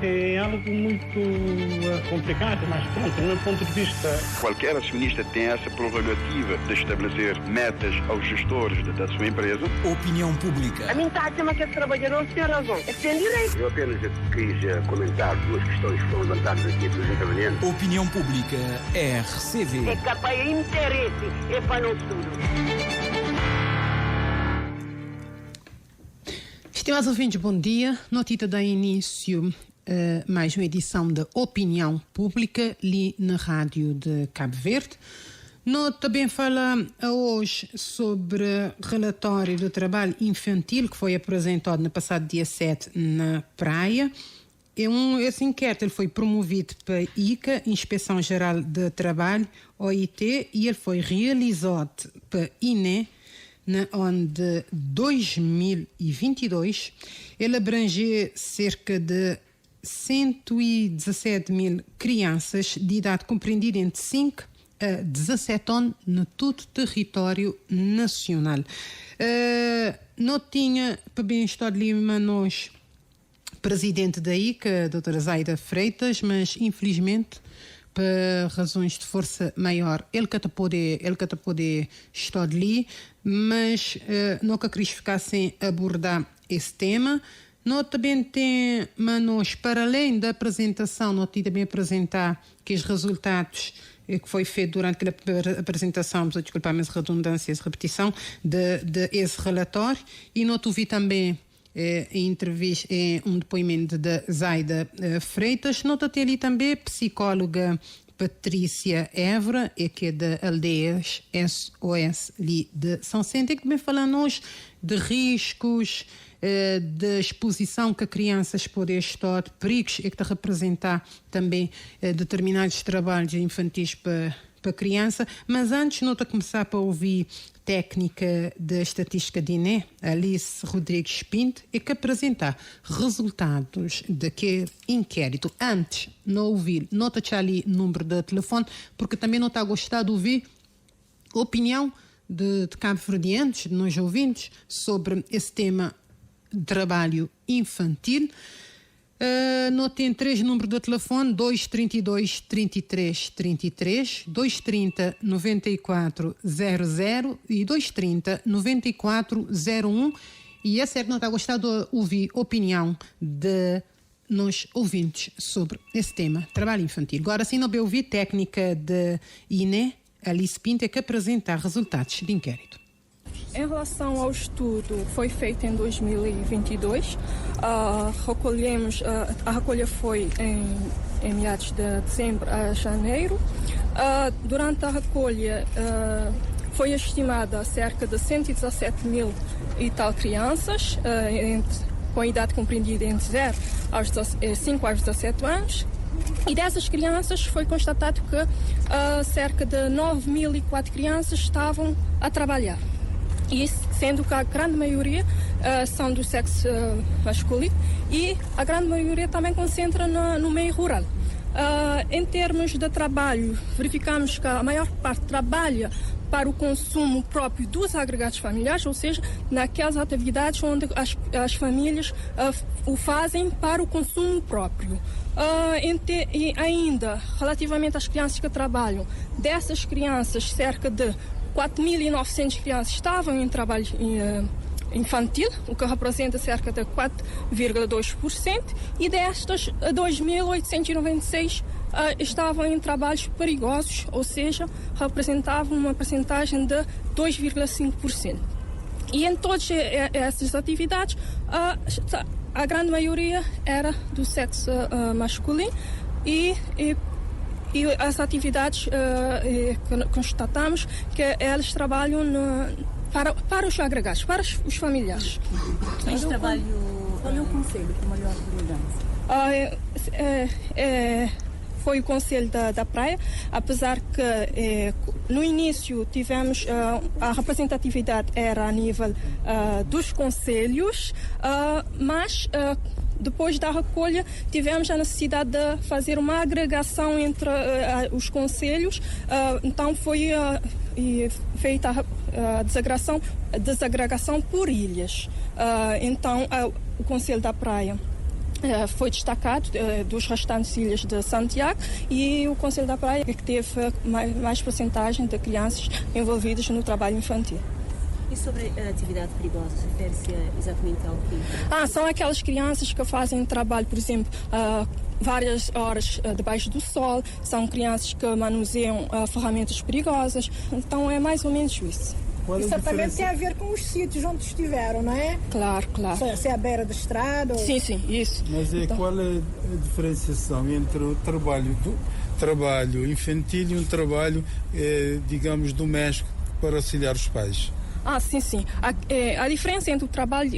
É algo muito complicado, mas pronto, do meu ponto de vista... Qualquer acionista tem essa prerrogativa de estabelecer metas aos gestores da sua empresa. Opinião pública. A mim está a dizer que esse trabalhador tem razão. É que tem direito. Eu apenas quis comentar duas questões que foram levantadas aqui pelos intervenientes. Opinião pública, RCV. É capaz de interesse, é para não tudo. Estimados ouvintes, bom dia. Notita dá início mais uma edição da Opinião Pública, ali na Rádio de Cabo Verde. Nós também fala hoje sobre relatório do trabalho infantil que foi apresentado no passado dia 7 na Praia. Esse inquérito ele foi promovido pela ICA, Inspeção Geral de Trabalho, OIT, e ele foi realizado pela INE, na ano de 2022, ele abrange cerca de 117 mil crianças de idade compreendida entre 5 a 17 anos no todo o território nacional. Não tinha, para bem-estar de Lima, nós, presidente da ICA, a doutora Zaida Freitas, mas infelizmente por razões de força maior, ele que pode estar ali, mas nunca quis ficar sem abordar esse tema. Nós também temos, para além da apresentação, nós também apresentar que os resultados que foi feito durante a apresentação, desculpa-me essa redundância, essa repetição, de esse relatório, e nós tivemos também entrevista, um depoimento da Zaida Freitas. Nota tem ali também psicóloga Patrícia Évora, que é da Aldeias SOS ali de São Centro, que também falamos de riscos, de exposição que crianças podem estar, de perigos, que está a representar também determinados trabalhos infantis para criança. Mas antes, nós vamos começar para ouvir técnica de estatística de INE, Alice Rodrigues Pinto, e que apresenta resultados daquele inquérito. Antes, não ouvir, nota ali o número de telefone, porque também não está a gostar de ouvir a opinião de cabo-verdianos, de nós ouvintes, sobre esse tema de trabalho infantil. Não tem 3 números de telefone: 232 33 33, 230 94 00 e 230 94 01. E é certo, não está a gostar de ouvir a opinião de nós ouvintes sobre esse tema, trabalho infantil. Agora sim, não vai ouvir técnica de INE, Alice Pinto, que apresenta resultados de inquérito. Em relação ao estudo que foi feito em 2022, a recolha foi em meados de dezembro a janeiro. Durante a recolha foi estimada cerca de 117 mil e tal crianças, com a idade compreendida entre 5 aos 17 anos. E dessas crianças foi constatado que cerca de 9.004 crianças estavam a trabalhar. E sendo que a grande maioria são do sexo masculino e a grande maioria também concentra no meio rural. Em termos de trabalho, verificamos que a maior parte trabalha para o consumo próprio dos agregados familiares, ou seja, naquelas atividades onde as famílias o fazem para o consumo próprio. E ainda, relativamente às crianças que trabalham, dessas crianças, cerca de 4.900 crianças estavam em trabalho infantil, o que representa cerca de 4,2%, e destas 2.896 estavam em trabalhos perigosos, ou seja, representavam uma percentagem de 2,5%. E em todas essas atividades, a grande maioria era do sexo masculino e as atividades que constatamos que elas trabalham para os agregados, para os familiares. Este trabalho, qual é o conselho para melhor mudança? Foi o Conselho da Praia, apesar que no início tivemos a representatividade era a nível dos conselhos, mas depois da recolha tivemos a necessidade de fazer uma agregação entre os conselhos, então foi feita a desagregação por ilhas. Então o Conselho da Praia foi destacado dos restantes ilhas de Santiago, e o Conselho da Praia que teve mais porcentagem de crianças envolvidas no trabalho infantil. E sobre a atividade perigosa, refere-se exatamente ao quê? São aquelas crianças que fazem trabalho, por exemplo, várias horas debaixo do sol, são crianças que manuseiam ferramentas perigosas, então é mais ou menos isso. Isso também tem a ver com os sítios onde estiveram, não é? Claro. Se é à beira da estrada ou... Sim, isso. Mas qual é a diferenciação entre o trabalho infantil e um trabalho, digamos, doméstico para auxiliar os pais? Sim. A diferença entre o trabalho...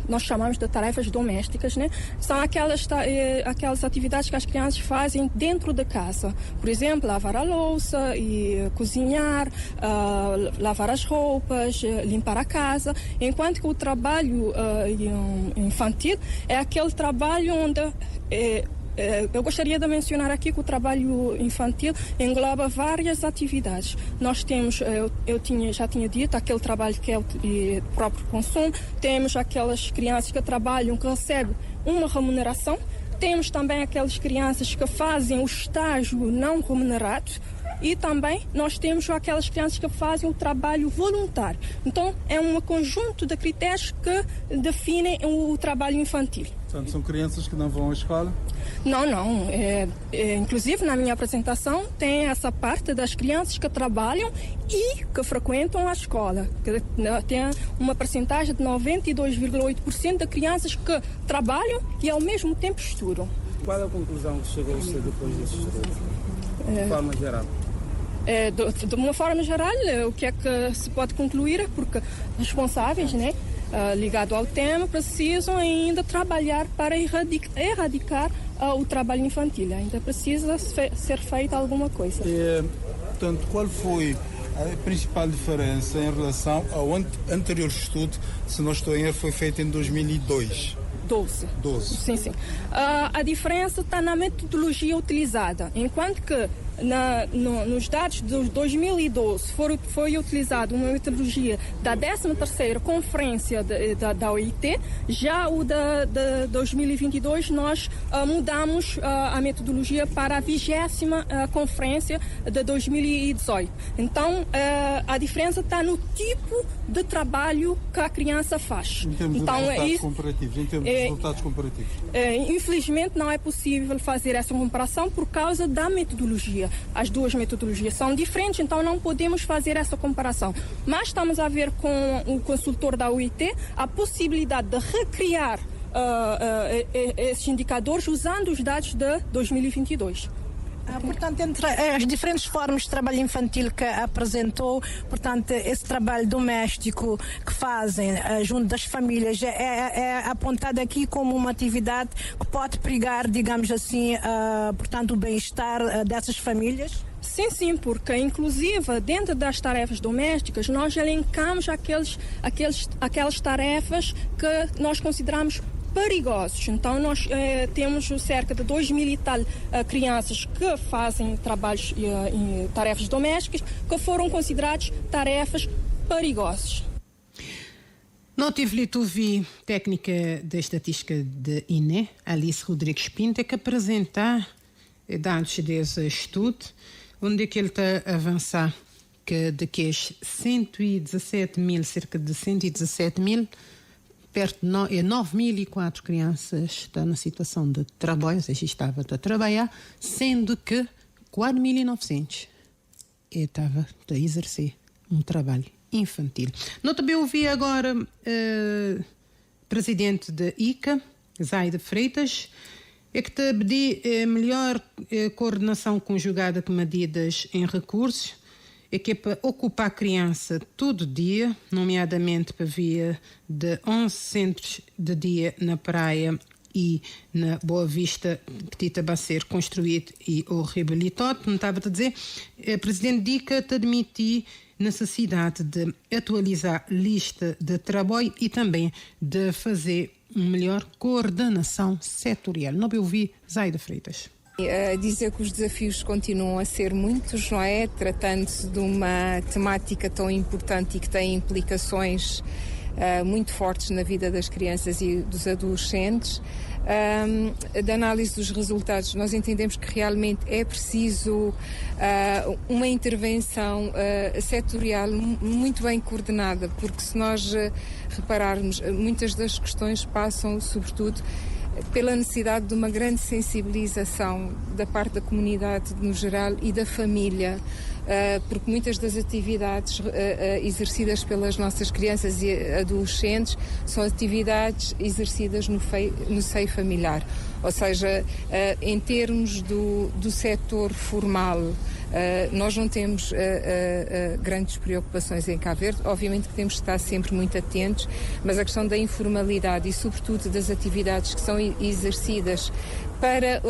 nós chamamos de tarefas domésticas, né? São aquelas atividades que as crianças fazem dentro da casa. Por exemplo, lavar a louça, e cozinhar, lavar as roupas, limpar a casa. Enquanto que o trabalho infantil é aquele trabalho onde... eu gostaria de mencionar aqui que o trabalho infantil engloba várias atividades. Nós temos, já tinha dito, aquele trabalho que é de próprio consumo, temos aquelas crianças que trabalham, que recebem uma remuneração, temos também aquelas crianças que fazem o estágio não remunerado, e também nós temos aquelas crianças que fazem o trabalho voluntário. Então, é um conjunto de critérios que definem o trabalho infantil. Portanto, são crianças que não vão à escola? Não. Inclusive, na minha apresentação, tem essa parte das crianças que trabalham e que frequentam a escola. Tem uma percentagem de 92,8% de crianças que trabalham e, ao mesmo tempo, estudam. Qual é a conclusão que chegou você depois desse estudo? De forma geral? De uma forma geral, o que é que se pode concluir é porque responsáveis, né, ligado ao tema, precisam ainda trabalhar para erradicar o trabalho infantil. Ainda precisa ser feita alguma coisa. Portanto, qual foi a principal diferença em relação ao anterior estudo, se não estou em erro, foi feito em 2002? 12. Sim. A diferença está na metodologia utilizada. Enquanto que nos dados de 2012 foi utilizada uma metodologia da 13ª Conferência da OIT, já o de 2022 nós mudamos a metodologia para a 20ª Conferência de 2018. Então, a diferença está no tipo de trabalho que a criança faz. Em termos de resultados comparativos. Infelizmente não é possível fazer essa comparação por causa da metodologia. As duas metodologias são diferentes, então não podemos fazer essa comparação. Mas estamos a ver com o consultor da UIT a possibilidade de recriar esses indicadores usando os dados de 2022. Portanto, entre as diferentes formas de trabalho infantil que apresentou, portanto, esse trabalho doméstico que fazem junto das famílias é apontado aqui como uma atividade que pode perigar, digamos assim, portanto, o bem-estar dessas famílias? Sim, porque inclusive dentro das tarefas domésticas nós elencamos aquelas tarefas que nós consideramos perigosos. Então nós temos cerca de 2.000 e tal crianças que fazem trabalhos em tarefas domésticas que foram consideradas tarefas perigosas. Não tive ouvi técnica da estatística de INE, Alice Rodrigues Pinto, que apresentar dados desse estudo, onde é que ele está a avançar que de que 117 mil, cerca de 117 mil, perto de 9.004 crianças estão na situação de trabalho, ou seja, estava a trabalhar, sendo que 4.900 estava a exercer um trabalho infantil. Nós também ouvi agora presidente da ICA, Zaida Freitas, que te pedi melhor coordenação conjugada com medidas em recursos, que é para ocupar a criança todo dia, nomeadamente para via de 11 centros de dia na praia e na Boa Vista, que está a ser construído e ou reabilitado. Não estava a dizer, o presidente DICA te admitir necessidade de atualizar a lista de trabalho e também de fazer uma melhor coordenação setorial. Não ouvi Zaida Freitas. Dizer que os desafios continuam a ser muitos, não é? Tratando-se de uma temática tão importante e que tem implicações muito fortes na vida das crianças e dos adolescentes. Da análise dos resultados, nós entendemos que realmente é preciso uma intervenção setorial muito bem coordenada, porque se nós repararmos, muitas das questões passam, sobretudo, pela necessidade de uma grande sensibilização da parte da comunidade no geral e da família, porque muitas das atividades exercidas pelas nossas crianças e adolescentes são atividades exercidas no seio familiar, ou seja, em termos do setor formal, nós não temos grandes preocupações em Cabo Verde. Obviamente que temos de estar sempre muito atentos, mas a questão da informalidade e sobretudo das atividades que são exercidas para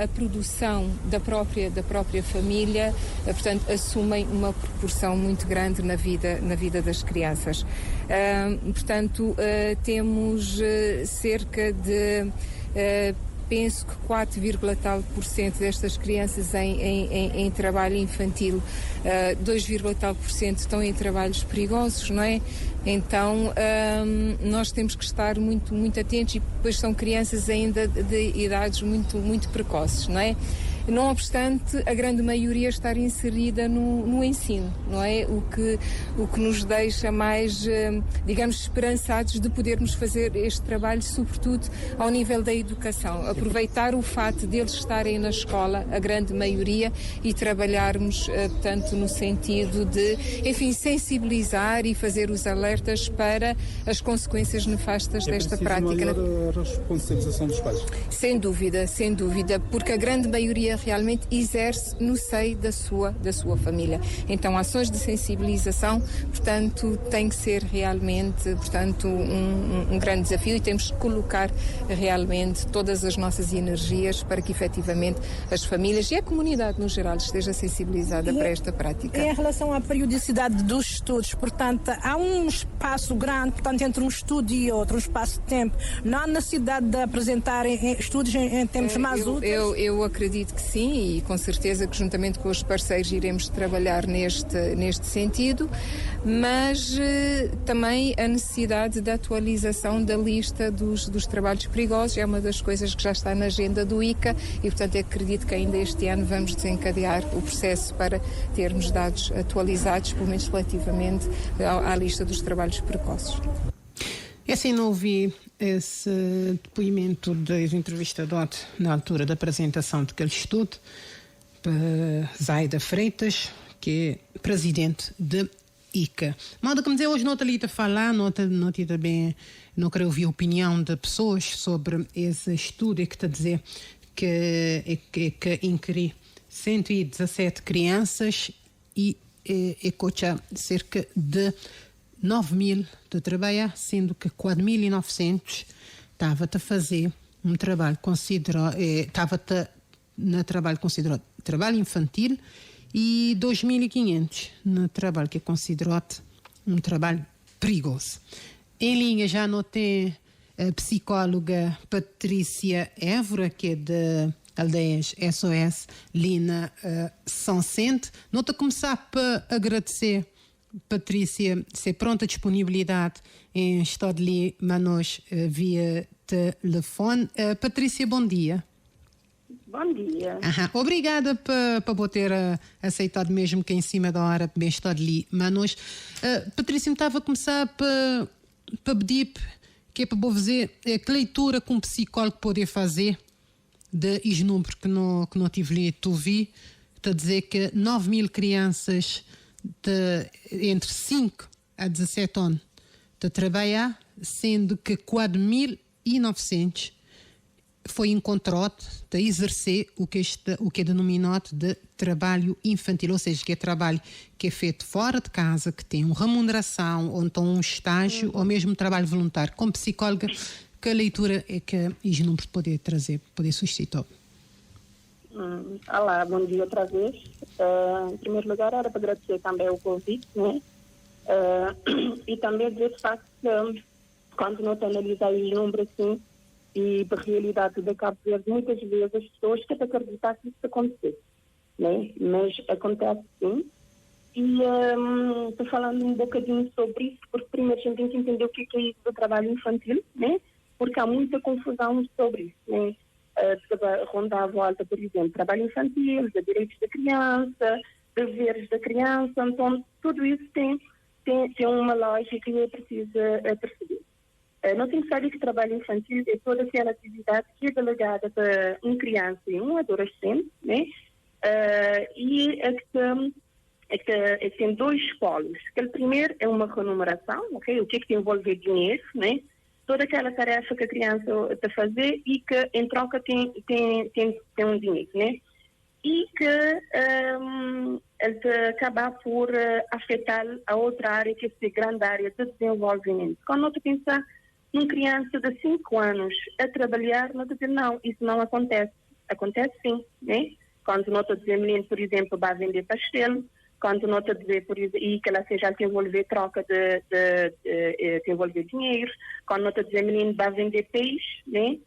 a produção da própria família, portanto, assumem uma proporção muito grande na vida das crianças. Portanto, temos cerca de penso que 4,tal% destas crianças em trabalho infantil, 2,tal% estão em trabalhos perigosos, não é? Então, nós temos que estar muito, muito atentos, e depois são crianças ainda de idades muito, muito precoces, não é? Não obstante, a grande maioria estar inserida no ensino, não é? O que nos deixa mais, digamos, esperançados de podermos fazer este trabalho, sobretudo ao nível da educação. Aproveitar o fato deles estarem na escola, a grande maioria, e trabalharmos, portanto, no sentido de, enfim, sensibilizar e fazer os alertas para as consequências nefastas desta prática. A responsabilização dos pais? Sem dúvida, porque a grande maioria realmente exerce no seio da sua família. Então, ações de sensibilização, portanto, tem que ser realmente, portanto, um grande desafio, e temos que colocar realmente todas as nossas energias para que efetivamente as famílias e a comunidade no geral esteja sensibilizada para esta prática. Em relação à periodicidade dos estudos, portanto, há um espaço grande, portanto, entre um estudo e outro, um espaço de tempo. Não há necessidade de apresentarem estudos em tempos mais úteis? Eu acredito que sim, e com certeza que juntamente com os parceiros iremos trabalhar neste sentido, mas também a necessidade da atualização da lista dos trabalhos perigosos é uma das coisas que já está na agenda do ICA, e portanto acredito que ainda este ano vamos desencadear o processo para termos dados atualizados, pelo menos relativamente à lista dos trabalhos precoces. É assim, não ouvi esse depoimento dos entrevistadores na altura da apresentação daquele estudo, para Zaida Freitas, que é presidente de ICA. Modo que me dizer, hoje não está ali a falar, não também, não quero ouvir a opinião de pessoas sobre esse estudo, que está a dizer que inquiri 117 crianças e cocha cerca de 9.000 de trabalhar, sendo que 4.900 estava a fazer um trabalho considerado, trabalho infantil, e 2.500 no trabalho que é considerado um trabalho perigoso. Em linha já não tem a psicóloga Patrícia Évora, que é de Aldeias SOS Lina São Cente. Não te começar para agradecer, Patrícia, ser pronta a disponibilidade em estado de Manos via telefone. Patrícia, bom dia. Bom dia. Obrigada por ter aceitado mesmo que em cima da hora bem estar ali. Manos, Patrícia, me estava a começar para pedir que é para vou fazer que leitura que um psicólogo poder fazer de esse número que não tive ali, tu vi, está a dizer que 9.000 crianças entre 5 a 17 anos de trabalhar, sendo que 4.900 foi encontrado de exercer o que é denominado de trabalho infantil, ou seja, que é trabalho que é feito fora de casa, que tem uma remuneração, ou então um estágio, ou mesmo trabalho voluntário. Como psicóloga, que leitura é que os números podem trazer, poder suscitar? Olá, bom dia outra vez. Em primeiro lugar, era para agradecer também o convite, né? E também dizer de facto que quando não se analisa os números assim, e da realidade da Cabo Verde, muitas vezes as pessoas querem acreditar que isso aconteceu, né? Mas acontece sim, E estou falando um bocadinho sobre isso, porque primeiro a gente tem que entender o que é isso do trabalho infantil, né? Porque há muita confusão sobre isso, né? Ronda à volta, por exemplo, trabalho infantil, de direitos da criança, deveres da criança, então tudo isso tem uma lógica e é preciso perceber. Nós temos que saber que trabalho infantil é toda aquela atividade que é delegada para uma criança e um adolescente, né? E que tem dois polos. O primeiro é uma remuneração, ok? O que é que envolve dinheiro, né? Toda aquela tarefa que a criança está a fazer e que em troca tem um dinheiro, né? E que ele acabar por afetar a outra área, que é a grande área de desenvolvimento. Quando nós pensamos numa criança de 5 anos a trabalhar, nós dizemos, não, isso não acontece. Acontece sim, né? Quando nós dizemos, menino, por exemplo, vai vender pastel, quando nós dizemos, por exemplo, e que ela seja que envolver troca de envolver dinheiro, quando nós dizemos, menino, vai vender peixe, né?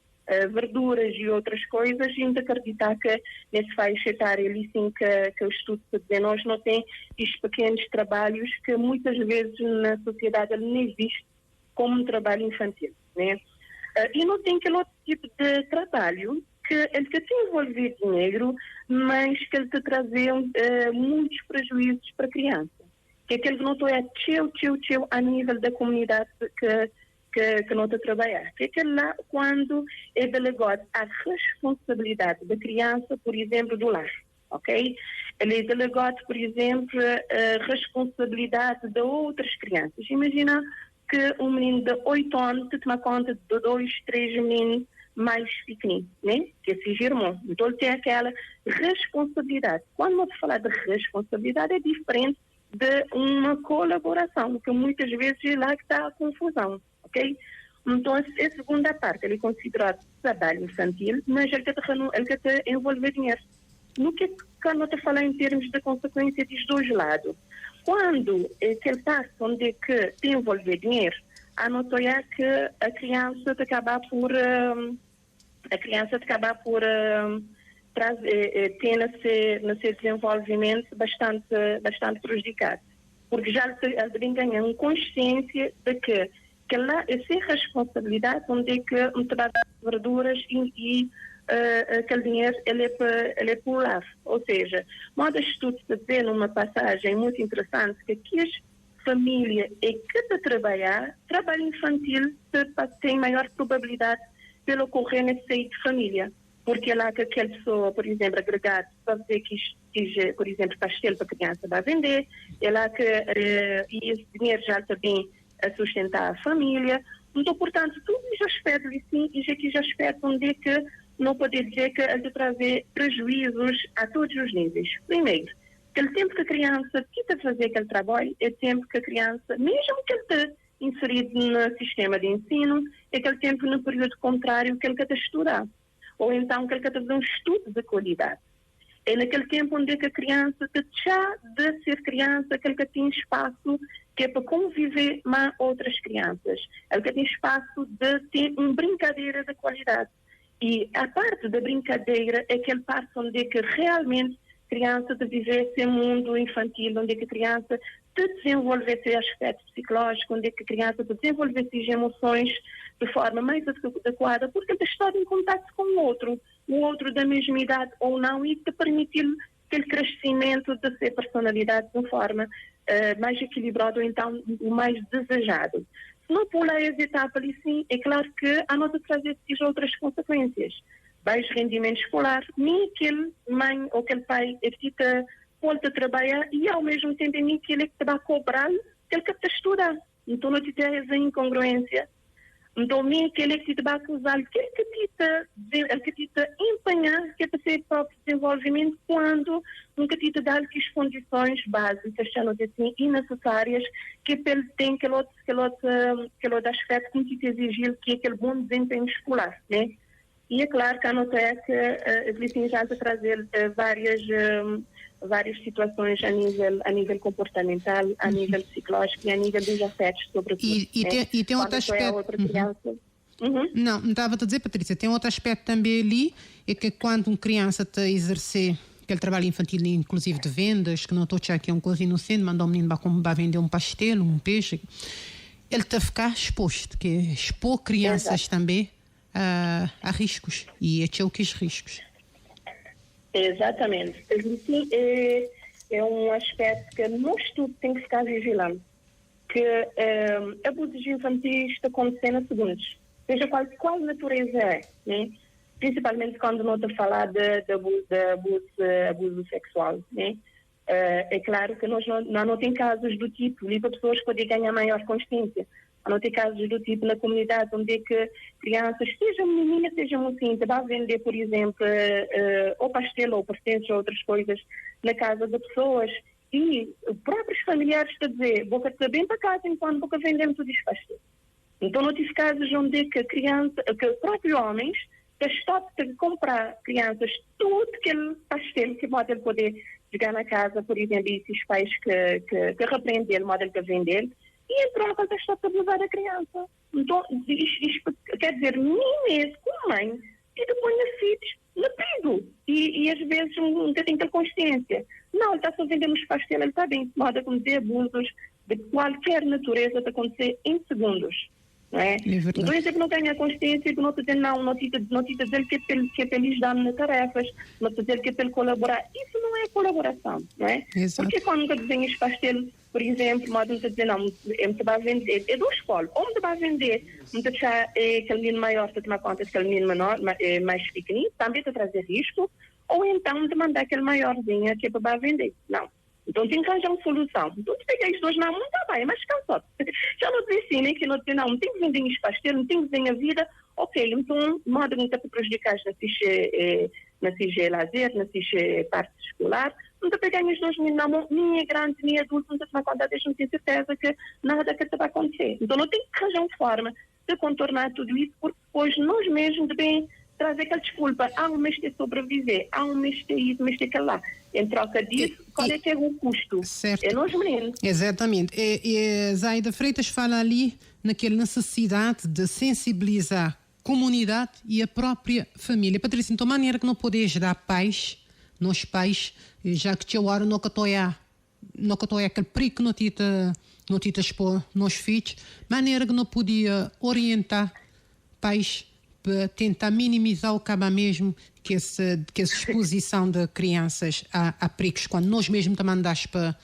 Verduras e outras coisas, a gente acreditar que nesse faixa etária ali sim que o estudo se diz, nós não tem estes pequenos trabalhos que muitas vezes na sociedade ele nem existe como um trabalho infantil, né? E não tem aquele outro tipo de trabalho que ele te envolver dinheiro, mas que ele te trazer muitos prejuízos para a criança. Que aquele que não é teu a nível da comunidade que não está a trabalhar. Que aquele lá, quando é delegado a responsabilidade da criança, por exemplo, do lar, ok? Ele é delegado, por exemplo, a responsabilidade de outras crianças. Imagina que um menino de 8 anos te toma conta de 2, 3 meninos mais pequeninos, né? Que é seu irmão. Então ele tem aquela responsabilidade. Quando nós falamos de responsabilidade, é diferente de uma colaboração, que muitas vezes é lá que está a confusão, ok? Então, a segunda parte, ele é considerado trabalho infantil, mas ele quer envolver dinheiro. No que nós estamos falando em termos de consequência dos dois lados? Quando aquele parte onde que tem envolver dinheiro, a notória que a criança te acaba por ter no seu desenvolvimento bastante prejudicado, porque já ele ganha consciência de que lá essa responsabilidade onde é que um trabalho de verduras e aquele dinheiro ele é por lá. Ou seja, modo estudo de dizer numa passagem muito interessante que aqui as família é que está a trabalhar, trabalho infantil tem maior probabilidade de ocorrer nesse seio de família. Porque é lá que aquela pessoa, por exemplo, agregado, para dizer que por exemplo, pastel para a criança vai vender, é lá que e esse dinheiro já está bem a sustentar a família. Então, portanto, todos os aspectos, sim, e aqui já aspectos onde é que não pode dizer que ele trazer prejuízos a todos os níveis. Primeiro, aquele tempo que a criança tenta fazer aquele trabalho é tempo que a criança, mesmo que ele esteja inserido no sistema de ensino, é aquele tempo no período contrário que ele quer estudar. Ou então que ele quer fazer um estudo de qualidade. É naquele tempo onde é que a criança deixa de ser criança, aquele que tem espaço que é para conviver com outras crianças. Ele que tem espaço de ter uma brincadeira de qualidade. E a parte da brincadeira é aquela parte onde é que realmente a criança de viver esse mundo infantil, onde é que a criança de desenvolver esse aspecto psicológico, onde é que a criança de desenvolver essas emoções de forma mais adequada, porque ele está em contato com o outro da mesma idade ou não, e te permitir aquele crescimento de sua personalidade de uma forma mais equilibrada ou então o mais desejado. Se não pular as etapas ali sim, é claro que a nota trazer outras consequências. Baixo rendimento escolar, nem aquele mãe ou aquele pai é que volta a trabalhar e ao mesmo tempo nem aquele que vai cobrar que ele quer estudar. Então não te tem essa incongruência. Então nem aquele que te vai acusar, aquele que te empenhar que é para ser próprio desenvolvimento quando nunca te dá as condições básicas, assim, e necessárias que ele tem aquele outro aspecto que te exigir, que é aquele bom desempenho escolar, né? E é claro que a nota é que existem já de trazer várias situações a nível comportamental, a nível psicológico e a nível dos afetos, sobretudo. E tem outro aspecto. Não, estava a dizer, Patrícia, tem outro aspecto também ali, é que quando uma criança está a exercer aquele trabalho infantil, inclusive de vendas, que não estou aqui uma coisa inocente, mandou um menino para vender um pastel, um peixe. Ele está a ficar exposto, que é expor crianças também a riscos. E é o que os riscos. Exatamente. Sim, é um aspecto que nós tudo tem que ficar vigilante. Que abusos infantis estão acontecendo a segundos. Seja qual natureza é, né? Principalmente quando não está a falar de abuso sexual, né? É claro que nós não tem casos do tipo, ali para pessoas poderem ganhar maior consciência. Não tem casos do tipo na comunidade onde é que crianças, sejam meninas, sejam mocinhas, vão vender, por exemplo, ou pastel ou pertences ou outras coisas na casa de pessoas e os próprios familiares estão a dizer, boca te bem para casa enquanto boca vendemos tudo isso pastel. Então, não tive casos onde é que próprios homens estão a comprar crianças tudo aquele pastel que pode poder chegar na casa, por exemplo, e esses pais que repreendem ele, modelo que vender, e em troca eles estão a abusar a criança. Então, isto quer dizer, nem mesmo com mãe, e depois filhos no perigo. E às vezes um bocadinho de consciência. Não, ele está só vendendo os pastéis, ele está bem, de modo a cometer abusos de qualquer natureza de acontecer em segundos. Não é? Então, isso é que não tenho a consciência, que não te dizer não te dizer que é para lhes dar tarefas, não te dizer que é para ele colaborar. Isso não é colaboração, não é? Exato. Porque quando nunca desenha os pastéis, por exemplo, modo de dizer não, ele vai vender, é duas escolas, ou me vai vender, me deixar aquele menino maior para tomar conta daquele menino menor, mais pequenino, também te trazer risco, ou então de mandar aquele maiorzinho que é para vender. Não. Então tem que arranjar uma solução. Então tu pega as duas na mão, tá bem, mas cansado. Já não te ensinem que não tem que vender os pastéis, não tem que vender a vida, ok, então modo não está para prejudicar na lazer, na parte escolar, não está pegando as duas na mão, nem é grande, nem é adulto, não está a contar, deixa-me ter certeza que nada que vai acontecer. Então não tem que arranjar uma forma de contornar tudo isso, porque depois nós mesmos devemos trazer aquela desculpa, um mês de sobreviver, um mês de isso, um mês de aquilo lá. Em troca disso, qual é que é o custo? Certo. É nós meninos. Exatamente. E Zaida Freitas fala ali naquela necessidade de sensibilizar a comunidade e a própria família. Patrícia, então, maneira que não podes dar paz, nos pais, já que tinha hora não que aquele perigo que não te expor nos filhos, maneira que não podia orientar pais para tentar minimizar o caba mesmo que essa exposição de crianças a perigos, quando nós mesmos também andamos para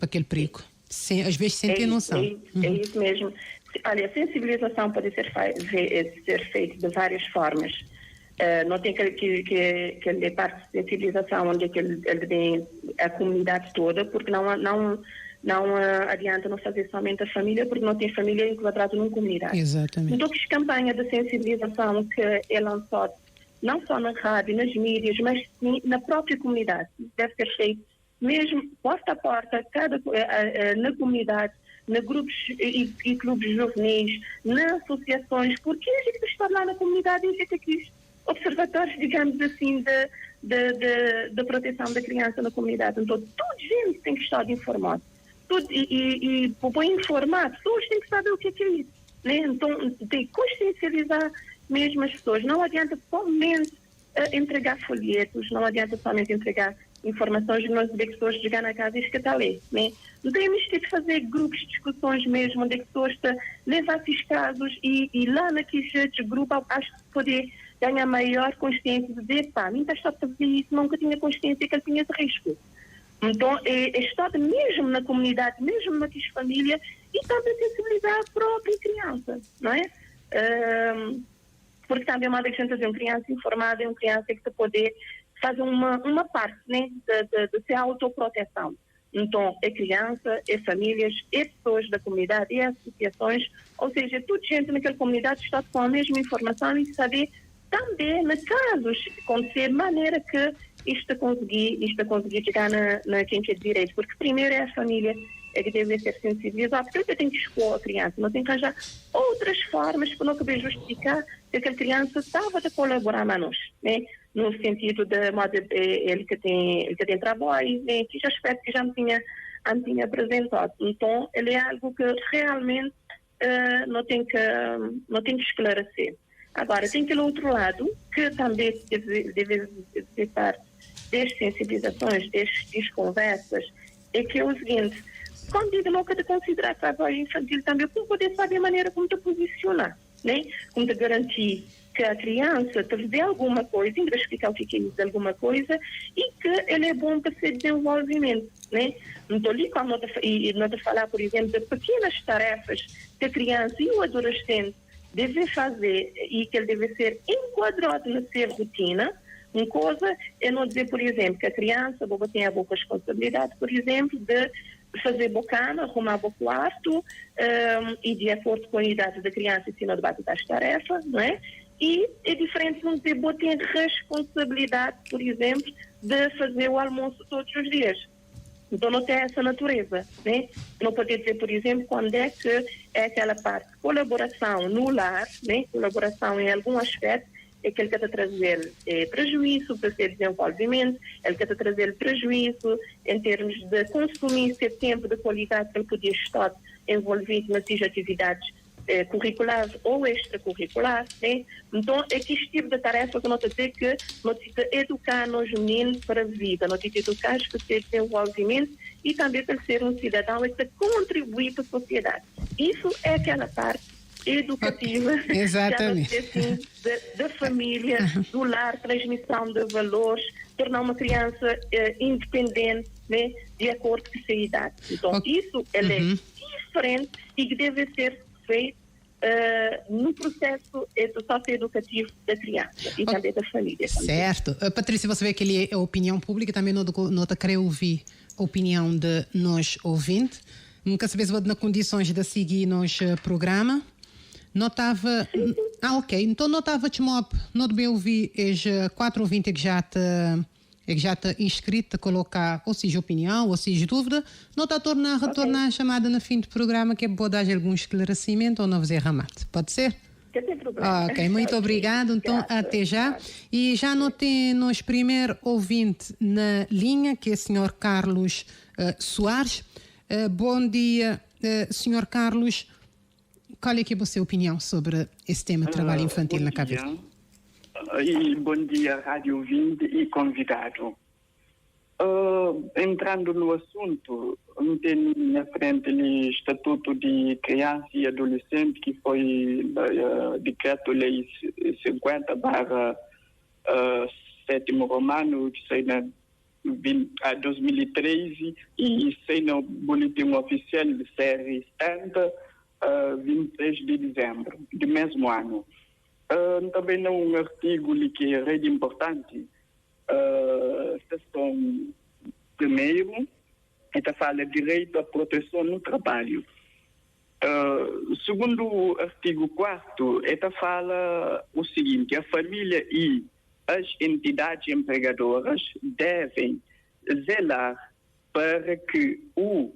aquele perigo, às vezes sem ter noção. É isso mesmo. Olha, a sensibilização pode ser feita de várias formas. Não tem aquele parte de sensibilização onde ele tem a comunidade toda, porque não adianta não fazer somente a família, porque não tem família enquadrada numa comunidade. Exatamente. Então, que campanha de sensibilização que é lançada, não só na rádio, nas mídias, mas sim na própria comunidade. Deve ser feito mesmo porta a porta, na comunidade, na grupos e clubes juvenis, nas associações, porque a gente está lá na comunidade e a gente aqui observatórios, digamos assim, de proteção da criança na comunidade. Então, toda gente tem que estar informado. E para informar, pessoas têm que saber o que é isso. Né? Então, tem que consciencializar mesmo as pessoas. Não adianta somente entregar folhetos, não adianta somente entregar informações, nós ver que pessoas chegam na casa e isso que está ali. Né? Não temos que fazer grupos de discussões mesmo, onde as pessoas levam esses casos e lá naqueles grupos, acho que poder ganhar maior consciência de dizer, pá, mim está a fazer isso, nunca tinha consciência que ele tinha esse risco. Então, é estar mesmo na comunidade, mesmo naquelas famílias, e também sensibilizar a própria criança, não é? Porque também uma das gente dizer, uma criança informada é uma criança que poder fazer uma parte, né, de ser autoproteção. Então, é criança, é famílias, é pessoas da comunidade, é associações, ou seja, toda gente naquela comunidade está com a mesma informação e saber também, nos casos, acontecer de maneira que isto conseguir chegar na quem tem direito, porque primeiro é a família que deve ser sensibilizada, porque ele tem que expor a criança, não tem que arranjar outras formas para não poder justificar que aquela criança estava a colaborar a nós, né? No sentido de ele que tem trabalho, né? Que aspecto que já me tinha apresentado. Então, ele é algo que realmente não tem que esclarecer. Agora, tem aquele outro lado, que também deve ser parte destas sensibilizações, destas conversas, é que é o seguinte: quando digo nunca de considerar trabalho infantil também, como poder saber a maneira como te posicionar, né? Como te garantir que a criança te vê alguma coisa, ainda explicar o que é isso de alguma coisa, e que ele é bom para seu desenvolvimento, né? Não estou ali como não te falar, por exemplo, de pequenas tarefas que a criança e o adolescente devem fazer e que ele deve ser enquadrado na sua rotina. Uma coisa é não dizer, por exemplo, que a criança tem a boa responsabilidade, por exemplo, de fazer bocana, arrumar o quarto, e de acordo com a idade da criança ensina o debate das tarefas, não é? E é diferente de não dizer, tem responsabilidade, por exemplo, de fazer o almoço todos os dias. Então não tem essa natureza, né? Não pode dizer, por exemplo, quando é que é aquela parte de colaboração no lar, né? Colaboração em algum aspecto, é que ele quer trazer prejuízo para seu desenvolvimento, ele quer trazer prejuízo em termos de consumir seu tempo de qualidade que ele podia estar envolvido nas suas atividades curriculares ou extracurriculares, né? Então, é que este tipo de tarefa que nós temos que nós temos que educar nos meninos para a vida, nós temos que educar para o desenvolvimento e também para ser um cidadão e para contribuir para a sociedade. Isso é aquela parte educativa, exatamente, assim, da família, do lar, transmissão de valores, tornar uma criança independente, né, de acordo com a sua idade. Então, isso é diferente e que deve ser feito no processo socioeducativo da criança e também da família. Certo. Patrícia, você vê que ele é opinião pública, também nota querer ouvir a opinião de nós ouvintes. Nunca se vê na condições de seguir nos programa. Notava. Ok. Então notava não devia ouvir os 4 ouvintes que já está inscrito a colocar ou seja opinião ou seja dúvida. Não está a retornar a chamada no fim do programa, que é para dar algum esclarecimento ou não fazer remate. Pode ser? Ok, muito obrigado. Então, até já. E já notei nos primeiro ouvinte na linha, que é o Sr. Carlos Soares. Bom dia, Sr. Carlos. Qual é que é a sua opinião sobre esse tema de trabalho infantil na Cabo Verde? E bom dia, Rádio 20 e convidado. Entrando no assunto, tem na frente o Estatuto de Criança e Adolescente, que foi Decreto-Lei 50/7º Romano, que saiu em 2013, e saiu no Boletim Oficial de série 70, 23 de dezembro do mesmo ano. Também há um artigo que é muito importante, seção 1º, que fala direito à proteção no trabalho. Segundo o artigo 4º, ele fala o seguinte: a família e as entidades empregadoras devem zelar para que o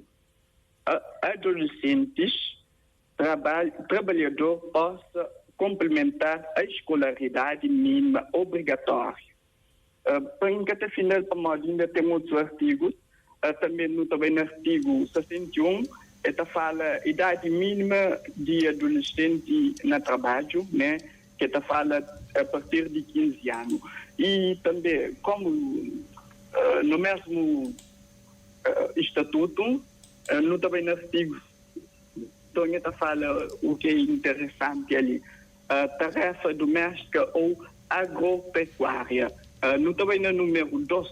adolescentes trabalhador possa complementar a escolaridade mínima obrigatória. Para até final para nós ainda temos outros artigos, também no artigo 61, ele fala idade mínima de adolescente no trabalho, né, que ele fala a partir de 15 anos. E também, como no mesmo estatuto, no artigo, então ele fala o que é interessante ali, tarefa doméstica ou agropecuária. No número 2,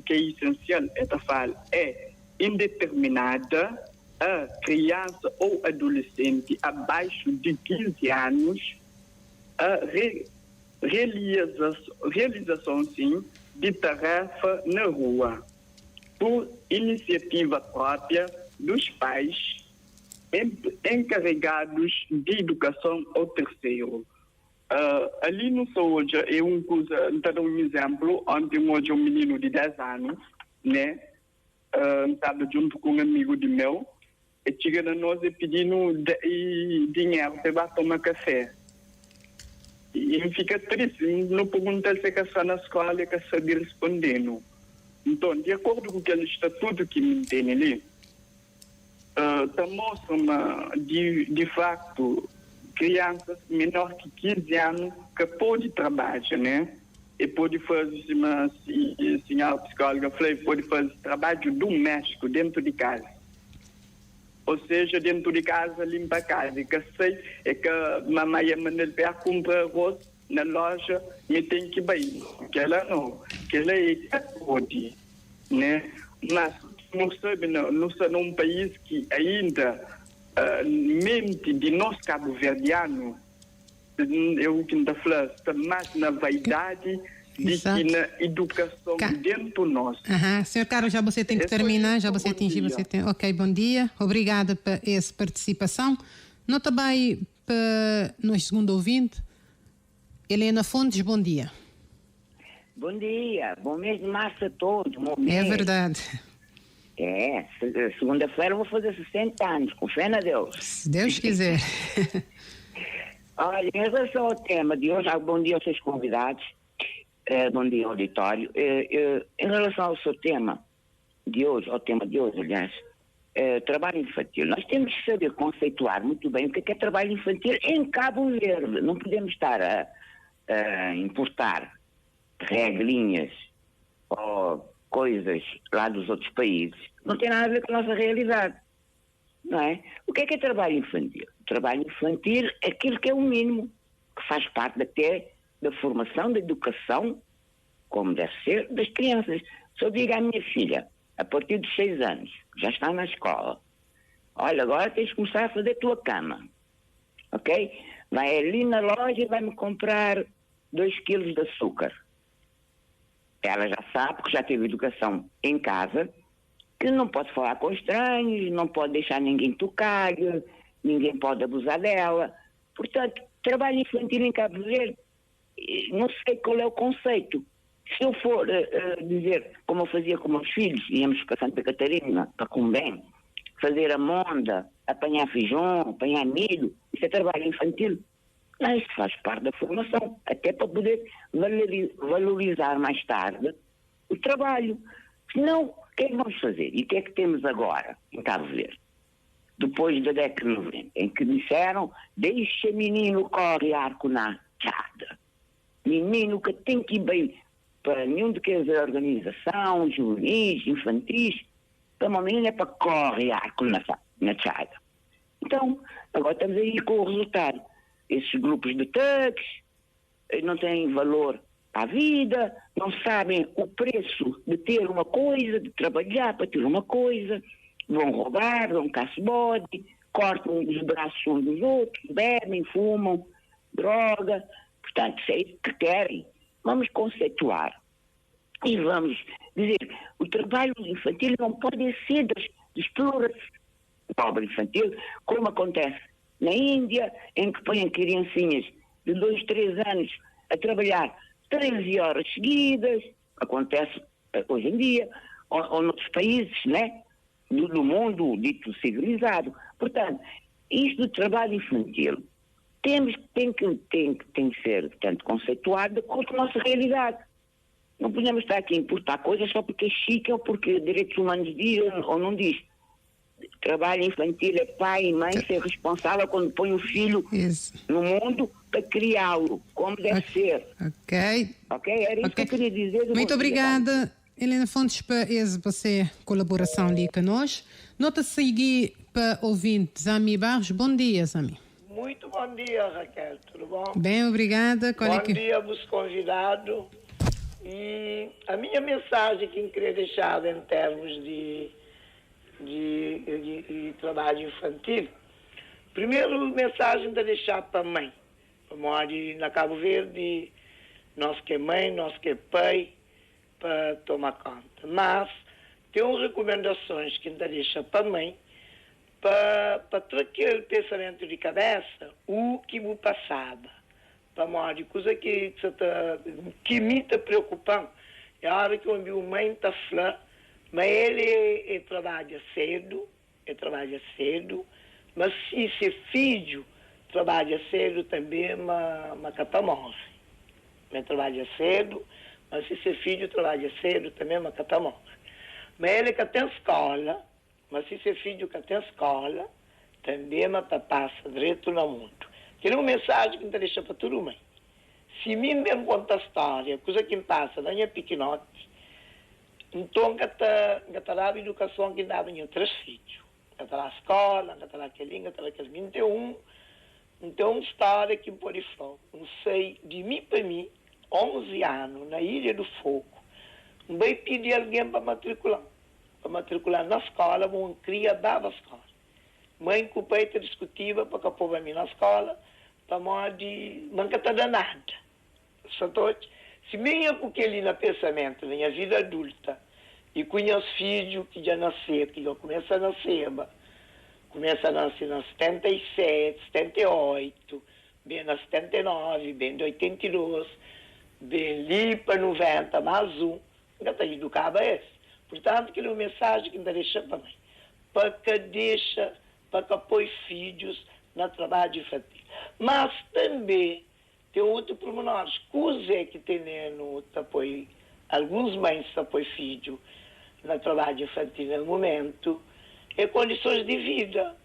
que é essencial, ele fala é indeterminada a criança ou adolescente abaixo de 15 anos a realização sim, de tarefa na rua por iniciativa própria dos pais encarregados de educação ao terceiro. Ali no Soja é dar um exemplo, ontem hoje um menino de 10 anos, né, estava junto com um amigo de meu, e chega a nós pedindo dinheiro para tomar café. E fica triste, não pergunta se que está na escola e que está respondendo. Então, de acordo com aquele estatuto que me tem ali, mostra de facto crianças menores que 15 anos que podem trabalhar, né? e pode fazer uma senhora psicóloga pode fazer trabalho doméstico dentro de casa. Ou seja, dentro de casa, limpa a casa. E que sei é que a mamãe a compra arroz na loja e tem que ir. Que ela não. Que ela é pode, né? Mas não sabe, não está num país que ainda mente de nós cabo-verdianos é o que está falando, está mais na vaidade de que na educação dentro de nós. Senhor Carlos, já você tem que terminar, já você atingiu, você tem. Ok, bom dia. Obrigada por essa participação. Não também para nosso segundo ouvinte, Helena Fontes, bom dia. Bom dia, bom mês de março a todos. É verdade. Segunda-feira eu vou fazer 60 anos, com fé na Deus. Se Deus quiser. Olha, em relação ao tema de hoje, bom dia aos seus convidados, bom dia auditório. Em relação ao seu tema de hoje, ao tema de hoje, aliás, trabalho infantil, nós temos que saber conceituar muito bem o que é trabalho infantil em Cabo Verde. Não podemos estar a importar regrinhas ou coisas lá dos outros países. Não tem nada a ver com a nossa realidade. Não é? O que é trabalho infantil? O trabalho infantil é aquilo que é o mínimo, que faz parte até da formação, da educação, como deve ser, das crianças. Se eu digo à minha filha, a partir de 6 anos, já está na escola, olha, agora tens de começar a fazer a tua cama, ok? Vai ali na loja e vai-me comprar 2 quilos de açúcar. Ela já sabe, porque já teve educação em casa, que não pode falar com estranhos, não pode deixar ninguém tocar, ninguém pode abusar dela. Portanto, trabalho infantil em Cabo Verde, não sei qual é o conceito. Se eu for dizer, como eu fazia com meus filhos, íamos para Santa Catarina, para Cumbém, fazer a monda, apanhar feijão, apanhar milho, isso é trabalho infantil. Não, isso faz parte da formação, até para poder valorizar mais tarde o trabalho. Senão, o que é que vamos fazer? E o que é que temos agora em Cabo Verde? Depois da década de 90, em que disseram, deixa menino corre arco na chada. Menino que tem que ir bem para nenhum de que as organização, juvenis, infantis, para uma menina é para corre arco na chada. Então, agora estamos aí com o resultado. Esses grupos de thugs não têm valor à vida, não sabem o preço de ter uma coisa, de trabalhar para ter uma coisa, vão roubar, vão caça-bode, cortam os braços uns dos outros, bebem, fumam, droga. Portanto, isso é isso que querem. Vamos conceituar e vamos dizer, o trabalho infantil não pode ser de exploração pobre infantil, como acontece na Índia, em que põem criancinhas de 2, 3 anos a trabalhar 13 horas seguidas, acontece hoje em dia, ou noutros países, né, do mundo dito civilizado. Portanto, isto do trabalho infantil tem que ser, portanto, conceituado de acordo com a nossa realidade. Não podemos estar aqui a importar coisas só porque é chique ou porque direitos humanos diz ou não diz. Trabalho infantil é pai e mãe ser responsável quando põe o filho no mundo para criá-lo, como deve ser. Ok. Era isso que eu queria dizer. Muito obrigada, Helena Fontes, por essa colaboração ali conosco. Nota seguir para ouvinte Zami Barros. Bom dia, Zami. Muito bom dia, Raquel. Tudo bom? Bem, obrigada. Bom dia, vos convidados. E a minha mensagem que eu queria deixar em termos de trabalho infantil, primeiro mensagem de deixar para a mãe. Mora na Cabo Verde, nós que é mãe, nós que é pai, para tomar conta. Mas tem umas recomendações que ainda deixa para a mãe, para ter aquele pensamento de cabeça, o que me passava. Para morar, coisa que me está preocupando, é a hora que a minha mãe está falando. Mas ele trabalha cedo, mas se seu filho trabalha cedo também, mas cata morre. Ele trabalha cedo, mas se seu filho trabalha cedo também, mas cata morre. Mas ele que tem escola, mas se seu filho que tem escola, também mas passa direto no mundo. Aquela é uma mensagem que a gente deixa para todo mundo. Se mim me conta a história, coisa que me passa na minha pequenote, então que está a educação que dava em 3 filhos. Que está a escola, que está aquele, que está aquele 21. Então, história que pode falar. Não sei, de mim para mim, 11 anos, na Ilha do Fogo, não vai pedir alguém para matricular. Para matricular na escola, uma cria dava a escola. Mãe com o peito discutiva para que o povo na escola, para modo de manca está danada. Se minha com aquele na pensamento, na minha vida adulta, e conheço filhos que já nasceram, que já começam a nascer, começa a nascer nas 77, 78, bem nas 79, bem de 82, bem ali para 90, mais um, ainda está educado esse. Portanto, aquela mensagem que ainda deixa para mim, para que apoie filhos no trabalho infantil. Mas também tem outro pormenor, coisa que tem no apoio, alguns mães apoiam filhos no trabalho infantil no momento, é condições de vida.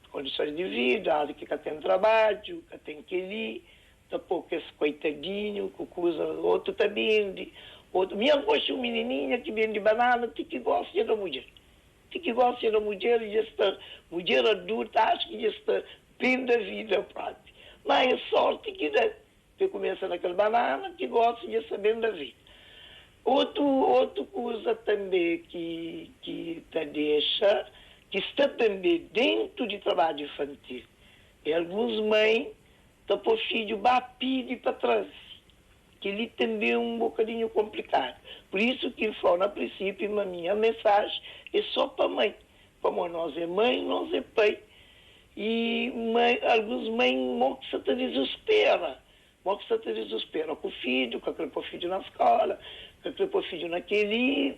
Condições de vida, que tem trabalho, que tem que ir, depois que esse coitadinho, que coisa, outro também, outro. Minha gosta uma menininha que vem de banana, tem que gosta da mulher. Tem que gosta da mulher, e esta mulher adulta, acho que está bem da vida prática. Mas é sorte que dá. Que começa naquele banana, que gosta de saber da vida. Outra coisa também que te deixa, que está também dentro de trabalho infantil. E algumas mães estão por filho pedir para trás. Que ele também é um bocadinho complicado. Por isso que falo, a princípio, a minha mensagem é só para a mãe. Como nós é mãe, nós é pai. E algumas mães não se desesperam. Não se desesperam com o filho, com aquele filho na escola, com aquele filho naquele,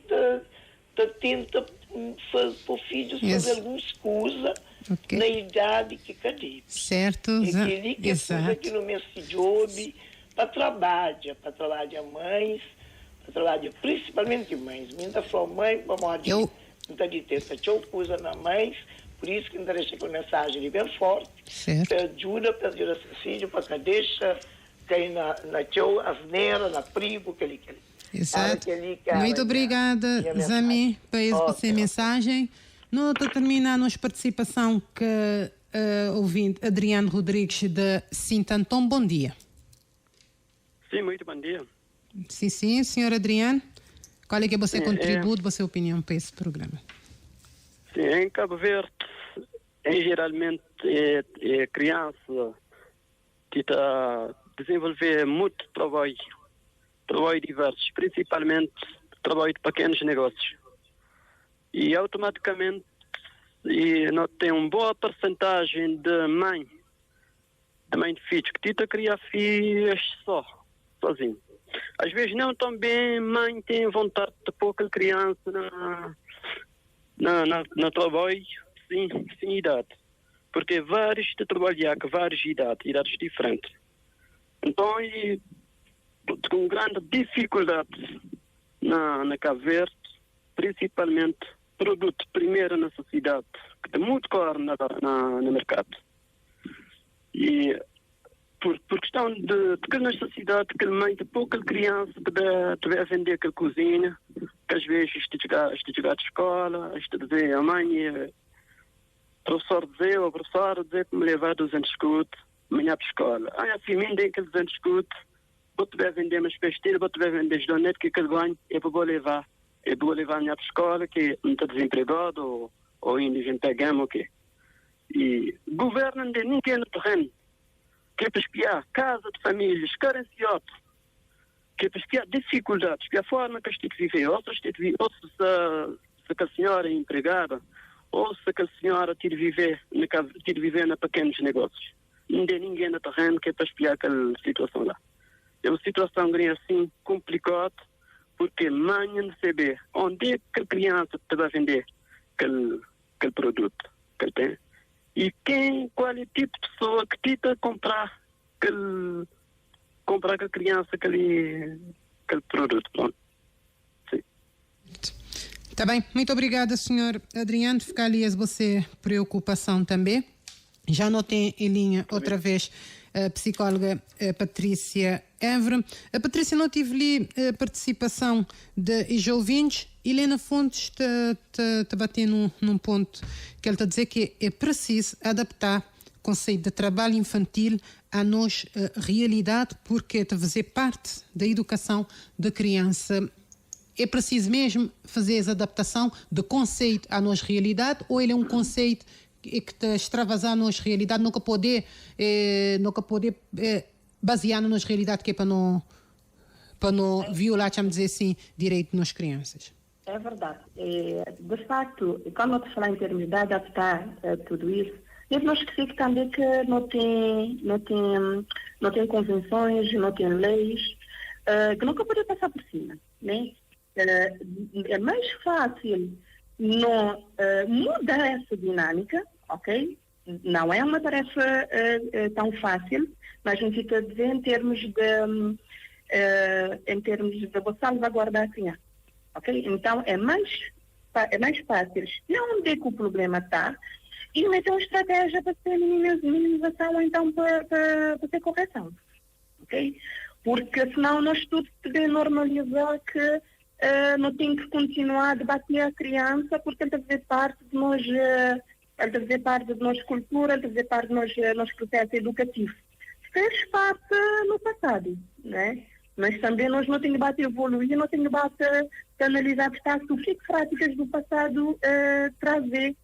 tenta para o filho fazer alguma coisa na idade que cadê. Certo, aquele que é que no mês de job, para trabalhar mães, para trabalhar principalmente mães. Ainda falou mãe, para morrer, não de ter essa coisa na mães, por isso que ainda deixa com mensagem bem forte, para ajuda esses filhos, para que deixa cair na asneira, na primo, que ele. Exato. Muito obrigada, Zami, por essa mensagem. Nós terminamos a nossa participação com ouvinte Adriano Rodrigues de Sintantão. Bom dia. Sim, muito bom dia. Sim, senhor Adriano. Qual é que é o seu contributo, a sua opinião para esse programa? Sim, em Cabo Verde, geralmente é criança que está a desenvolver muito trabalho diversos, principalmente trabalho de pequenos negócios. E automaticamente não tem uma boa percentagem de mãe de filhos que tenta criar filhos sozinho. Às vezes não também mãe tem vontade de pôr aquela criança no trabalho sem idade. Porque vários de trabalhar com várias idades diferentes. Então, com grande dificuldade na Cabo Verde, principalmente produto de primeira necessidade, que tem muito caro no mercado. E por questão de pequena necessidade, que mãe de pouca criança que deve vender aquela cozinha, que às vezes está chegar de escola, está dizer a mãe, professor dizer, ou professora dizer que me levar 200 escudos, amanhã para a escola. Assim, me dê aqueles 200 escudos, vou te vender umas pastilhas, vou te vender os donetes que eu ganho, eu vou levar. Eu vou levar a minha para a escola, que não está desempregado, ou ainda vem pegando, o quê? E o governo não tem ninguém no terreno, que é para espiar casa de famílias carenciosas, que é para espiar dificuldades, espiar a forma que este viver, ou se a senhora é empregada, ou se a senhora tira viver na pequenos negócios. Não tem ninguém no terreno que é para espiar aquela situação lá. É uma situação assim complicada, porque mãe não sabe onde é que a criança te vai vender aquele produto que ele tem. E qual é o tipo de pessoa que tenta comprar aquela criança aquele produto. Bom, sim. Está bem, muito obrigada, senhor Adriano. Fica ali a você preocupação também. Já notei em linha outra vez a psicóloga Patrícia Évora. A Patrícia não tive ali a participação de ouvintes. Helena Fontes está batendo num ponto que ele está a dizer que é preciso adaptar o conceito de trabalho infantil à nossa realidade, porque está a fazer parte da educação da criança. É preciso mesmo fazer essa adaptação do conceito à nossa realidade, ou ele é um conceito que está a extravasar a nossa realidade, nunca poder basear na nossa realidade, que é para não violar, vamos dizer assim, direito das crianças? É verdade. De facto, quando nós falamos em termos de adaptar tudo isso, não esquecer que também que não tem convenções, não tem leis, que nunca pode passar por cima, né? É mais fácil não mudar essa dinâmica, ok? Não é uma tarefa tão fácil, mas a gente está a dizer em termos de você salvaguardar a criança, ok? Então é mais fácil não onde é que o problema está e meter uma estratégia para ter minimização ou então para ter correção, ok? Porque senão nós tudo podemos normalizar que não tem que continuar a debater a criança porque ele deve fazer parte de nós, ele deve fazer parte de nossa cultura, ele deve fazer parte do nosso processo educativo. Fez parte no passado, né? Mas também nós não temos debate evoluir, não temos debate de analisar o que práticas do passado trazer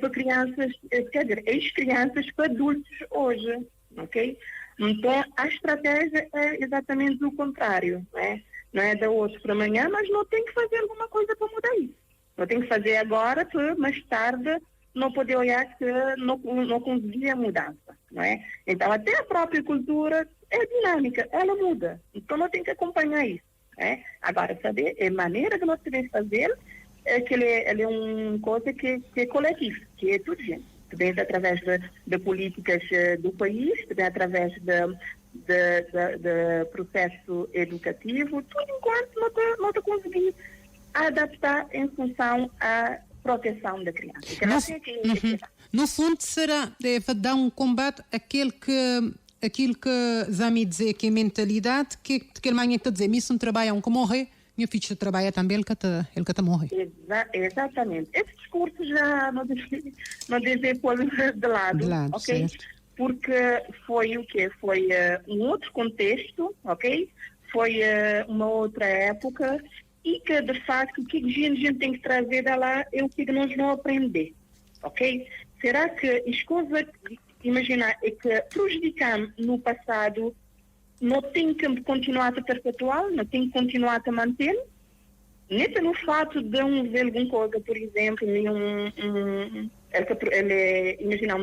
para crianças, quer dizer, ex-crianças para adultos hoje, ok? Então a estratégia é exatamente o contrário, né? Não é da hoje para amanhã, mas não tem que fazer alguma coisa para mudar isso. Não tem que fazer agora para mais tarde não poder olhar que não conseguia mudança, não é? Então até a própria cultura é dinâmica, ela muda. Então não tem que acompanhar isso, né? Agora, saber a maneira que nós podemos fazer é que ele é uma coisa que é coletiva, que é tudo gente. Também através de políticas do país, também através de processo educativo, tudo enquanto não está conseguindo adaptar em função à proteção da criança. No fundo, será dar um combate àquilo que Zami dizer que é mentalidade, que a mãe está a dizer, isso não trabalha que morrer, minha filha trabalha também, ele que está morrer. Exatamente. Esse discurso já não deve pôr de lado, ok? Certo. Porque foi o quê? Foi um outro contexto, ok? Foi uma outra época e que, de facto, o que a gente tem que trazer de lá é o que nós vamos aprender, ok? Será que as coisas, imaginar, é que prejudicamos no passado, não tem que continuar a perpetuar, não tem que continuar a manter? Nem pelo fato de ver alguma coisa, por exemplo, imagina,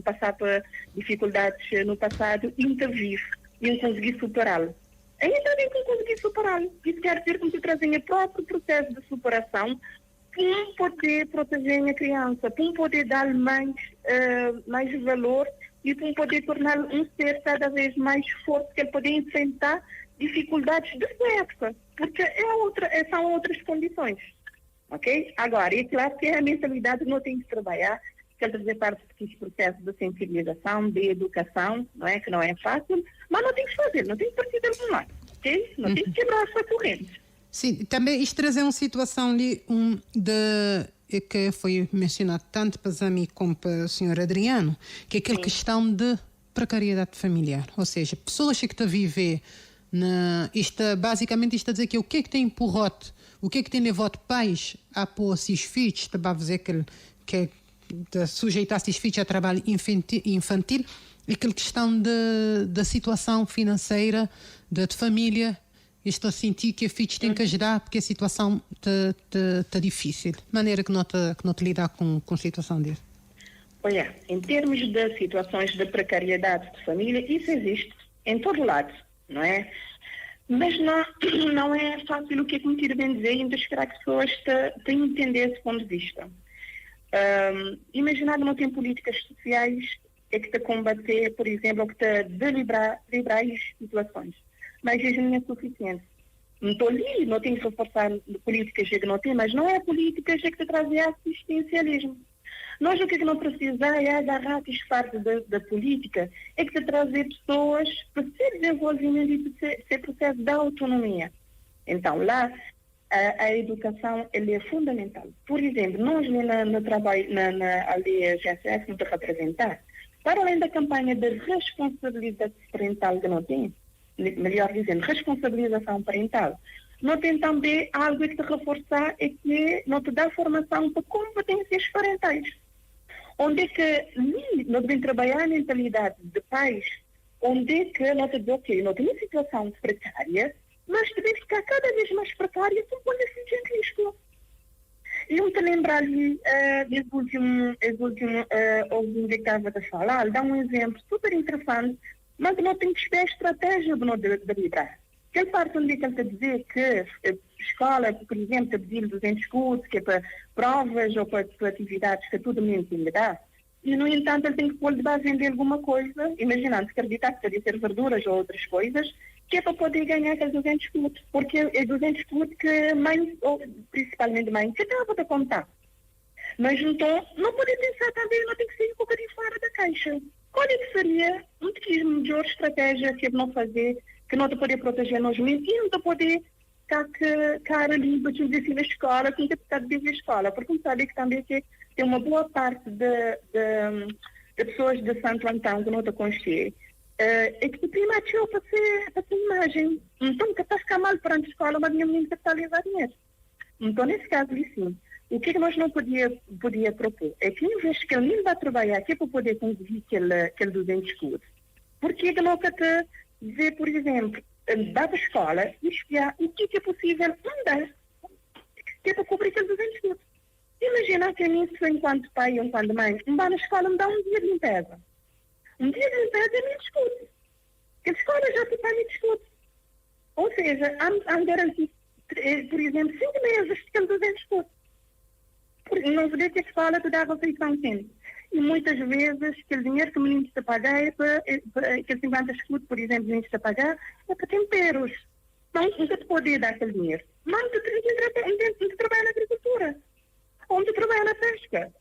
passar por dificuldades no passado e intervir e não conseguir superá-lo. Ainda nem conseguir superá-lo. Isso quer dizer que trazem o próprio processo de superação para poder proteger a criança, para poder dar mais valor e para poder torná-lo um ser cada vez mais forte, que ele poder enfrentar dificuldades de sua época, porque são outras condições. Ok? Agora, é claro que a mentalidade não tem que trabalhar, que ele fazer parte desse processo de sensibilização, de educação, não é? Que não é fácil, mas não tem que fazer, não tem que partir de algum lado, ok? Não tem que quebrar essa corrente. Sim, também isto traz uma situação ali que foi mencionado tanto para Zami como para o Sr. Adriano, que é aquela questão de precariedade familiar, ou seja, pessoas que estão a viver basicamente isto a dizer que o que é que tem empurrote, o que é que tem levado pais a pôr esses filhos, para dizer que sujeitar esses filhos a trabalho infantil, e aquela questão da situação financeira de família. Estou a sentir que a filhos têm que ajudar porque a situação está difícil. De maneira que não te lidar com a situação dele. Olha, em termos de situações de precariedade de família, isso existe em todo lado, não é? Mas não é fácil o que me quero bem dizer, ainda esperar que as pessoas tenham que entender esse ponto de vista. Imaginar que não tem políticas sociais é que está a combater, por exemplo, que está a deliberar as situações. Mas isso não é suficiente. Não estou ali, não tenho que reforçar políticas que não tem, mas não é políticas que trazem assistencialismo. Nós o que não precisamos é agarrar as partes da política, é que trazer pessoas para ser desenvolvimento e para ser processo da autonomia. Então, lá, a educação ele é fundamental. Por exemplo, nós no trabalho, ali a GSF, não te representar, para além da campanha de responsabilidade parental que não tem, melhor dizendo, responsabilização parental, não tem também algo que te reforçar é que não te dá formação para competências parentais. Onde é que nós devemos trabalhar a mentalidade de pais, onde é que nós dizer, ok, nós temos uma situação precária, mas devemos ficar cada vez mais precária para pôr esse gente em risco. E eu te lembrar ali, desde o último ouvindo que estava a falar, dá um exemplo super interessante, mas não tem que ter estratégia de não deliberar. Aquele parte onde ele está a dizer que a escola, por exemplo, está pedindo 200 cursos, que é para provas ou para atividades que tudo mesmo tem que dar, e no entanto ele tem que pôr de base vender alguma coisa, imaginando se acreditar que pode ser verduras ou outras coisas, que é para poder ganhar aqueles 200 cursos, porque é 200 cursos que mãe, ou principalmente mãe, que estava a contar. Mas então, não pode pensar também, não tem que ser um bocadinho fora da caixa. Qual é que seria uma melhor estratégia que não fazer, que não te poder proteger nós mesmos e não te poder ficar ali, para dizer na escola, com que está de a escola, porque não sabe que também tem uma boa parte de pessoas de Santo Antão que não te conhecem, é que te primatiu para ser imagem. Então, que está a ficar mal perante a escola, mas ninguém está a levar dinheiro. Então, nesse caso, sim, o que nós não podia propor é que, em vez que ele nem vai trabalhar aqui para poder conseguir aquele 200 cursos, porque que não quer te dizer, por exemplo, dar para a escola e espiar o que é possível andar, que é para cobrir aqueles 200 cursos. Imagina que a mim, enquanto pai ou enquanto mãe, me dá na escola, me dá um dia de limpeza. Um dia de limpeza é menos curso. Porque a escola já te me discute. Ou seja, há garantido, por exemplo, 5 meses de aqueles 200 cursos. Não vê que a escola te dá refeição sempre. E muitas vezes, aquele dinheiro que o menino está a pagar, aquele 50 escudos, por exemplo, o menino está a pagar, é para temperos. Não nunca te pode dar aquele dinheiro. Mas tu trabalha na agricultura. Onde tu trabalha na pesca.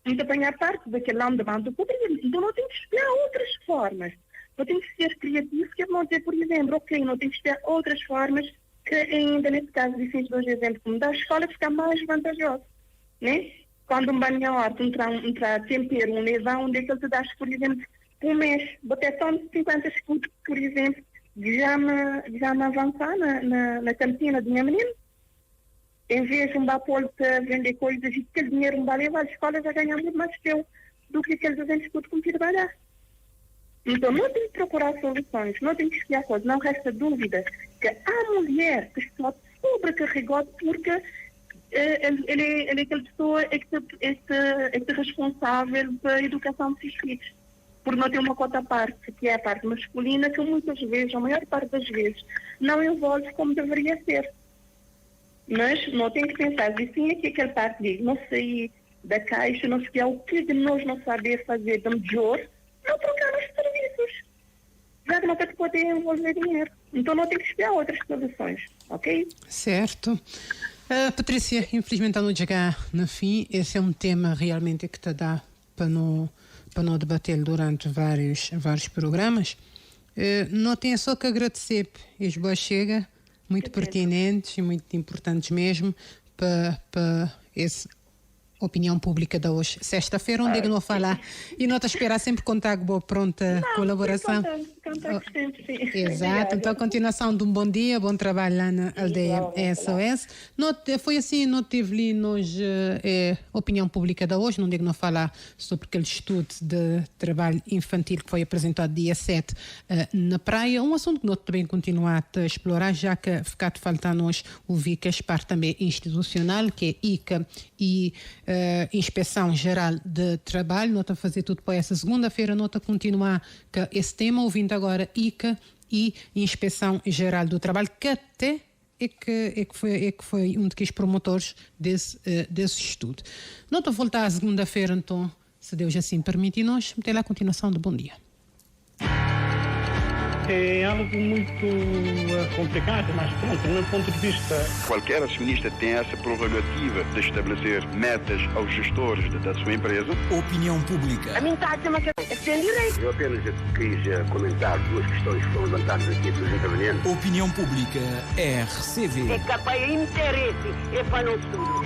Onde apanhar parte daquele lado do então não tem que estudar outras formas. Não tem que ser criativo, que não ter, por exemplo, ok, não tem que estudar outras formas que ainda, nesse caso, fiz 2 exemplos, como da escola ficar mais vantajoso. Né? Quando um banhador entrar tempero, um lesão, onde é que ele te dá, por exemplo, um mês, botar só 50 escudos, por exemplo, já me avançar na cantina do meu menino. Em vez de um bapolo vender coisas e aquele dinheiro me vai levar, a escola já ganha muito mais teu do que aqueles 200 escudos com que trabalhar. Então, não tem que procurar soluções, não tem que espiar coisas, não resta dúvida que a mulher que está sobrecarregada porque ele é aquela pessoa que é responsável pela educação dos filhos. Porque não tem uma cota à parte, que é a parte masculina, que muitas vezes, a maior parte das vezes, não envolve como deveria ser. Mas não tem que pensar, e sim é que aquela parte diz, não sair da caixa, não sei o que de nós não saber fazer de melhor, não trocar os serviços. Já que não tem que poder envolver dinheiro. Então não tem que esperar outras soluções, ok? Certo. Patrícia, infelizmente a não chegar no fim, esse é um tema realmente que te dá para não debater durante vários programas. Não tenho só que agradecer as boas chegas, muito pertinentes e muito importantes mesmo para essa opinião pública de hoje. Sexta-feira, onde é que não falar e não te esperar sempre contar com boa pronta colaboração. Contato sempre, sim. Exato, então a continuação de um bom dia, bom trabalho lá na aldeia SOS. Foi assim, não tive ali nós opinião pública de hoje, não digo não falar sobre aquele estudo de trabalho infantil que foi apresentado dia 7 na praia, um assunto que nós também continuar a explorar, já que ficar de falta a nós ouvir que a parte também institucional, que é ICA e Inspeção Geral de Trabalho, nós estamos a fazer tudo para essa segunda-feira, nós estamos a continuar com esse tema, ouvindo agora ICA e Inspeção Geral do Trabalho, que até é que foi um dos promotores desse estudo. Nós estamos a voltar à segunda-feira, então, se Deus assim permitir, nós temos lá a continuação do Bom Dia. É algo muito complicado, mas pronto, do meu ponto de vista... Qualquer acionista tem essa prerrogativa de estabelecer metas aos gestores da sua empresa. Opinião pública. A mim está a dizer uma coisa. Tem direito. Eu apenas quis comentar duas questões que foram levantadas aqui pelos intervenientes. Opinião pública RCV. É capaz de interesse, é para nós tudo.